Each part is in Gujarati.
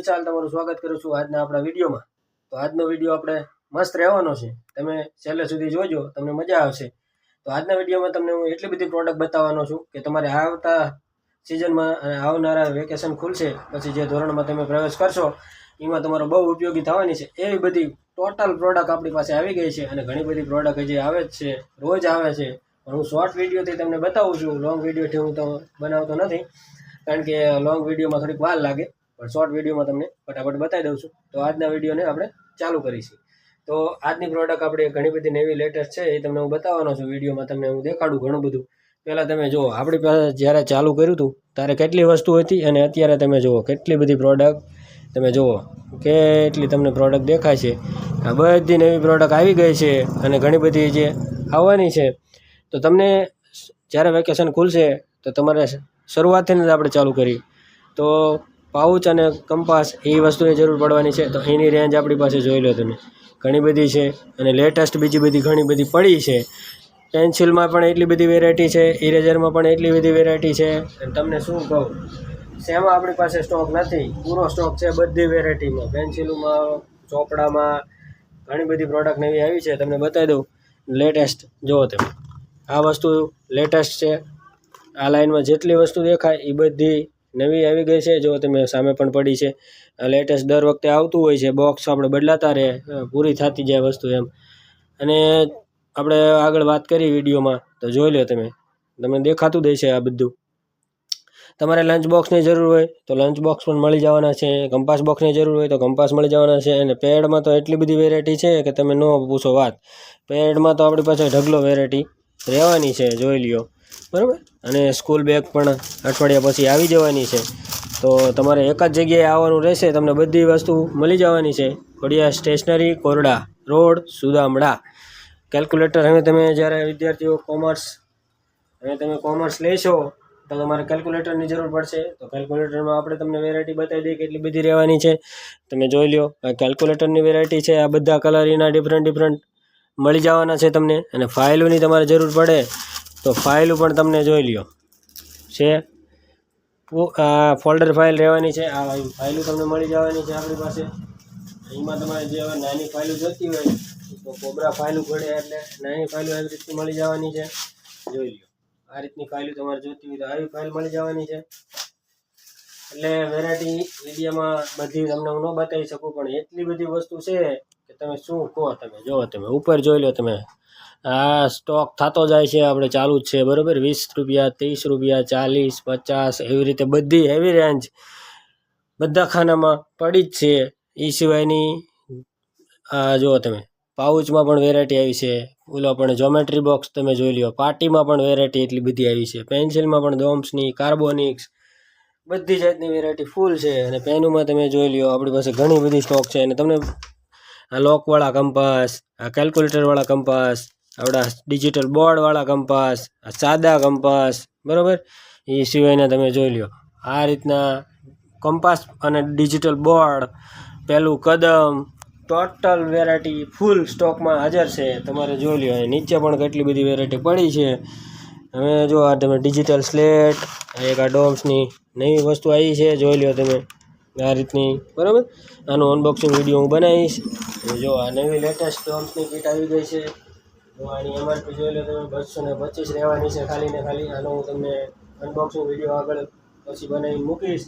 ચાલ તમારું સ્વાગત કરું છું આજના આપણા વિડીયોમાં। તો આજનો વિડીયો આપણે મસ્ત રહેવાનો છે, તમે છેલ્લે સુધી જોજો, તમને મજા આવશે। તો આજના વિડીયોમાં તમને હું એટલી બધી પ્રોડક્ટ બતાવવાનો છું કે તમારે આવતા સિઝનમાં અને આવનારા વેકેશન ખુલશે પછી જે ધોરણમાં તમે પ્રવેશ કરશો એમાં તમારો બહુ ઉપયોગી થવાની છે એવી બધી ટોટલ પ્રોડક્ટ આપણી પાસે આવી ગઈ છે। અને ઘણી બધી પ્રોડક્ટ હજી આવે જ છે, રોજ આવે છે, પણ હું શોર્ટ વિડીયોથી તમને બતાવું છું, લોંગ વિડીયોથી હું તો બનાવતો નથી, કારણ કે લોંગ વિડીયોમાં થોડીક વાર લાગે, પણ શોર્ટ વિડીયોમાં તમને ફટાફટ બતાવી દઉં છું। તો આજના વિડીયોને આપણે ચાલુ કરીશું। તો આજની પ્રોડક્ટ આપણે ઘણી બધી નવી લેટેસ્ટ છે એ તમને હું બતાવવાનો છું, વિડીયોમાં તમને હું દેખાડું ઘણું બધું। પહેલાં તમે જુઓ, આપણી પાસે જ્યારે ચાલુ કર્યું હતું ત્યારે કેટલી વસ્તુ હતી અને અત્યારે તમે જુઓ કેટલી બધી પ્રોડક્ટ, તમે જુઓ કેટલી તમને પ્રોડક્ટ દેખાય છે। આ બધી નવી પ્રોડક્ટ આવી ગઈ છે અને ઘણી બધી જે આવવાની છે। તો તમને જ્યારે વેકેશન ખુલશે તો તમારે શરૂઆતથી જ આપણે ચાલુ કરી, તો પાઉચ અને કંપાસ એ વસ્તુની જરૂર પડવાની છે। તો એની રેન્જ આપણી પાસે જોઈ લો તમે, ઘણી બધી છે અને લેટેસ્ટ બીજી બધી ઘણી બધી પડી છે। પેન્સિલમાં પણ એટલી બધી વેરાયટી છે, ઇરેઝરમાં પણ એટલી બધી વેરાયટી છે, અને તમને શું કહું, શેમાં આપણી પાસે સ્ટોક નથી, પૂરો સ્ટોક છે બધી વેરાયટીમાં, પેન્સિલોમાં, ચોપડામાં ઘણી બધી પ્રોડક્ટ નવી આવી છે, તમને બતાવી દઉં। લેટેસ્ટ જુઓ તમે, આ વસ્તુ લેટેસ્ટ છે, આ લાઇનમાં જેટલી વસ્તુ દેખાય એ બધી નવી આવી ગઈ છે। જો તમે સામે પણ પડી છે, લેટેસ્ટ દર વખતે આવતું હોય છે, બોક્સ આપણે બદલાતા રહે, પૂરી થતી જાય વસ્તુ એમ। અને આપણે આગળ વાત કરી વિડીયોમાં તો જોઈ લો તમે, તમને દેખાતું દેશે આ બધું। તમારે લંચ બોક્સની જરૂર હોય તો લંચ બોક્સ પણ મળી જવાના છે, કંપાસ બોક્સની જરૂર હોય તો કંપાસ મળી જવાના છે, અને પેડમાં તો એટલી બધી વેરાયટી છે કે તમે ન પૂછો વાત। પેડમાં તો આપણી પાસે ઢગલો વેરાયટી રહેવાની છે, જોઈ લ્યો, બરાબર। અને સ્કૂલ બેગ પણ અઠવાડિયા પછી આવી જવાની છે, તો તમારે એક જ જગ્યાએ આવવાનું રહેશે, તમને બધી વસ્તુ મળી જવાની છે। Khodiyar stationary, કોરડા road, Sudamda. Calculator, હવે તમે જ્યારે વિદ્યાર્થીઓ કોમર્સ લેશો તો તમારે કેલ્ક્યુલેટરની જરૂર પડશે, તો કેલ્ક્યુલેટરમાં આપણે તમને વેરાયટી બતાવી દઈએ કેટલી બધી રહેવાની છે, તમે જોઈ લો। આ કેલ્ક્યુલેટરની વેરાયટી છે, આ બધા કલર એના ડિફરન્ટ મળી જવાના છે તમને। અને ફાઇલોની તમારે જરૂર પડે તો ફાઇલો પણ તમને જોઈ લ્યો છે, આ ફોલ્ડર ફાઇલ રહેવાની છે, આ ફાઇલો તમને મળી જવાની છે આપણી પાસે। એમાં તમારે જે નાની ફાઇલો જોઈતી હોય તો કોબરા ફાઇલો પડે એટલે નાની ફાઇલો આવી રીતની મળી જવાની છે, જોઈ લો। આ રીતની ફાઇલો તમારે જોઈતી હોય તો આવી ફાઇલ મળી જવાની છે। એટલે વેરાયટી વિડીયોમાં બધી તમને હું ન બતાવી શકું, પણ એટલી બધી વસ્તુ છે કે તમે શું કહો, તમે જુઓ, તમે ઉપર જોઈ લો તમે, આ સ્ટોક થતો જાય છે, આપણે ચાલુ જ છે, બરાબર। 20 રૂપિયા, 30 રૂપિયા, 40, 50 એવી રીતે બધી હેવી રેન્જ બધા ખાનામાં પડી જ છે। એ સિવાયની આ જુઓ તમે, પાઉચમાં પણ વેરાયટી આવી છે, ઓલો પણ જોમેટ્રી બોક્સ તમે જોઈ લો, પાર્ટીમાં પણ વેરાયટી એટલી બધી આવી છે, પેન્સિલમાં પણ ડોમ્સની, કાર્બોનિક્સ બધી જાતની વેરાયટી ફૂલ છે। અને પેનોમાં તમે જોઈ લો આપણી પાસે ઘણી બધી સ્ટોક છે। અને તમને આ લોકવાળા કંપાસ, આ કેલ્ક્યુલેટરવાળા કંપાસ, આપણા ડિજિટલ બોર્ડવાળા કંપાસ, આ સાદા કંપાસ, બરાબર, એ સિવાયના તમે જોઈ લો આ રીતના કંપાસ અને ડિજિટલ બોર્ડ, પેલું કદમ, ટોટલ વેરાયટી ફૂલ સ્ટોકમાં હાજર છે, તમારે જોઈ લો। નીચે પણ કેટલી બધી વેરાયટી પડી છે। હવે જો આ તમે ડિજિટલ સ્લેટ, એક આ ડોમ્સની નવી વસ્તુ આવી છે, જોઈ લો તમે આ રીતની, બરાબર। આનું અનબોક્સિંગ વિડીયો હું બનાવીશ। જો આ નવી લેટેસ્ટ ડોમ્સની કીટ આવી ગઈ છે, તો આની એમઆરપી જોઈ લો તમે, 225 રહેવાની છે ખાલી ને ખાલી। આનો હું તમને અનબોક્સિંગ વિડીયો આગળ પછી બનાવીને મૂકીશ।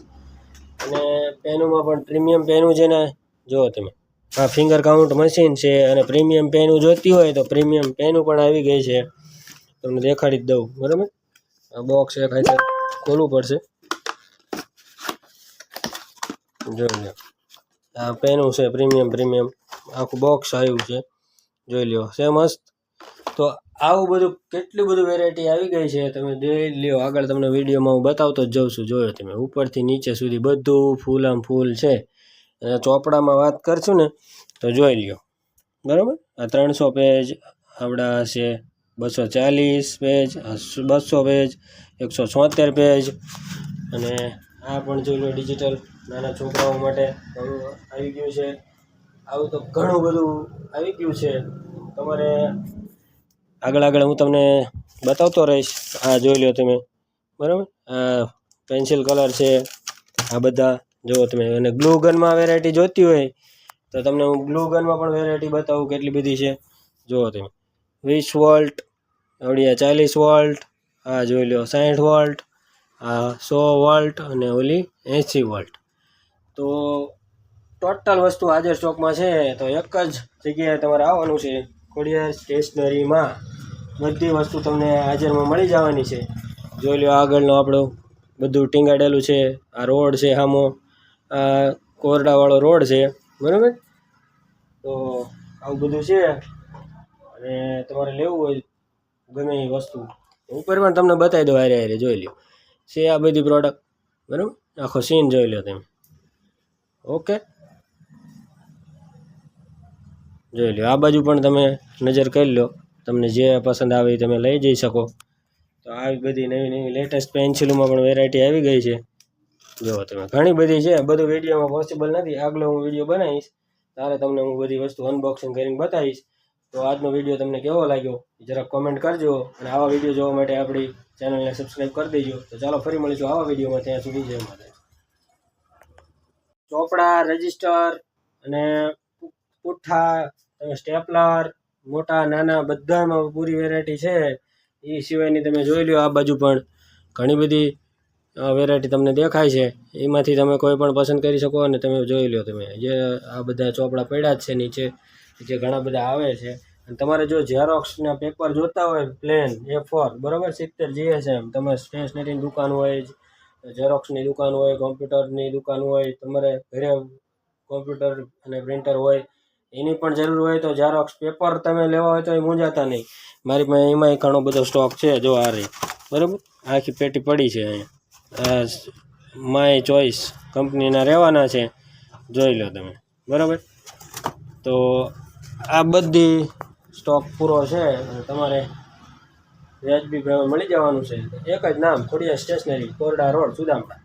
અને પેનોમાં પણ પ્રીમિયમ પેનું છે ને, જુઓ તમે, આ ફિંગર કાઉન્ટ મશીન છે, અને પ્રીમિયમ પેનું જોઈતી હોય તો પ્રીમિયમ પેનું પણ આવી ગઈ છે, તમને દેખાડી જ દઉં, બરાબર। આ બોક્સ એક હાથે ખોલવું પડશે, જોઈ લો, આ પેનું છે પ્રીમિયમ આખું બોક્સ આવ્યું છે, જોઈ લો, છે મસ્ત। તો આવું બધું કેટલું બધું વેરાયટી આવી ગઈ છે, તમે જોઈ લ્યો, આગળ તમને વિડીયોમાં હું બતાવતો જ જાઉં છું, જોયો તમે, ઉપરથી નીચે સુધી બધું ફૂલ આમ ફૂલ છે। અને ચોપડામાં વાત કરશું ને તો જોઈ લ્યો, બરાબર, આ 300 પેજ આપણા છે, 240 પેજ, 200 પેજ, 176 પેજ, અને આ પણ જોઈ લો ડિજિટલ નાના છોકરાઓ માટે આવી ગયું છે। આવું તો ઘણું બધું આવી ગયું છે, તમારે આગળ હું તમને બતાવતો રહીશ। આ જોઈ લો તમે, બરાબર, આ પેન્સિલ કલર છે, આ બધા જુઓ તમે. અને ગ્લુ ગનમાં વેરાયટી જોતી હોય તો તમને હું ગ્લુ ગનમાં પણ વેરાયટી બતાવું કેટલી બધી છે. જુઓ તમે 20 વોલ્ટ, ઓલી 40 વોલ્ટ, આ જોઈ લો 60 વોલ્ટ, આ 100 વોલ્ટ અને ઓલી 80 વોલ્ટ. તો ટોટલ વસ્તુ હાજર સ્ટોકમાં છે. તો એક જ જગ્યાએ તમારે આવવાનું છે, ખોડિયાર સ્ટેશનરીમાં બધી વસ્તુ તમને હાજરમાં મળી જવાની છે. જોઈ લો આગળનું આપણું બધું ટીંગાડેલું છે. આ રોડ છે સામો, આ કોરડાવાળો રોડ છે, બરાબર. તો આવું બધું છે. અને તમારે લેવું હોય ગમે એ વસ્તુ ઉપર પણ તમને બતાવી દો, હારે હારે જોઈ લો છે આ બધી પ્રોડક્ટ, બરાબર. આખો સીન જોઈ લો તમે. ઓકે, જોઈ લો. આ બાજુ પણ તમે નજર કરી લો, તમને જે પસંદ આવે એ તમે લઈ જઈ શકો. તો આવી બધી નવી નવી લેટેસ્ટ પેન્સિલોમાં પણ વેરાયટી આવી ગઈ છે. જુઓ તમે ઘણી બધી છે. બધું વિડીયોમાં પોસિબલ નથી. આગલો હું વિડીયો બનાવીશ ત્યારે તમને હું બધી વસ્તુ અનબોક્સિંગ કરીને બતાવીશ. તો આજનો વિડીયો તમને કેવો લાગ્યો જરાક કોમેન્ટ કરજો. અને આવા વિડીયો જોવા માટે આપણી ચેનલને સબસ્ક્રાઈબ કરી દેજો. તો ચાલો ફરી મળીશું આવા વિડીયોમાં. ત્યાં સુધી જય માતા. ચોપડા, રજિસ્ટર અને પુઠ્ઠા, તમે સ્ટેપલર, મોટા નાના બધામાં પૂરી વેરાયટી છે. એ સિવાયની તમે જોઈ લો આ બાજુ પણ ઘણી બધી વેરાયટી તમને દેખાય છે. એમાંથી તમે કોઈ પણ પસંદ કરી શકો. અને તમે જોઈ લો તમે જે આ બધા ચોપડા પડ્યા જ છે નીચે, જે ઘણા બધા આવે છે. અને તમારે જો ઝેરોક્સના પેપર જોતા હોય પ્લેન A4, બરાબર, 70 GSM, તમારે સ્ટેશનરીની દુકાન હોય, ઝેરોક્સની દુકાન હોય, કોમ્પ્યુટરની દુકાન હોય, તમારે ઘરે કોમ્પ્યુટર અને પ્રિન્ટર હોય, એની પણ જરૂર હોય તો ઝેરોક્સ પેપર તમે લેવા હોય તો એ મૂંઝાતા નહીં. મારી પાસે એમાંય ઘણો બધો સ્ટોક છે. જો આ રહી, બરાબર, આખી પેટી પડી છે અહીંયા. માય ચોઈસ કંપનીના રહેવાના છે, જોઈ લો તમે, બરાબર. તો આ બધી સ્ટોક પૂરો છે અને તમારે વ્યાજબી ભાવે મળી જવાનું છે. એક જ નામ, ખોડિયાર સ્ટેશનરી, કોરડા રોડ, સુદામડા.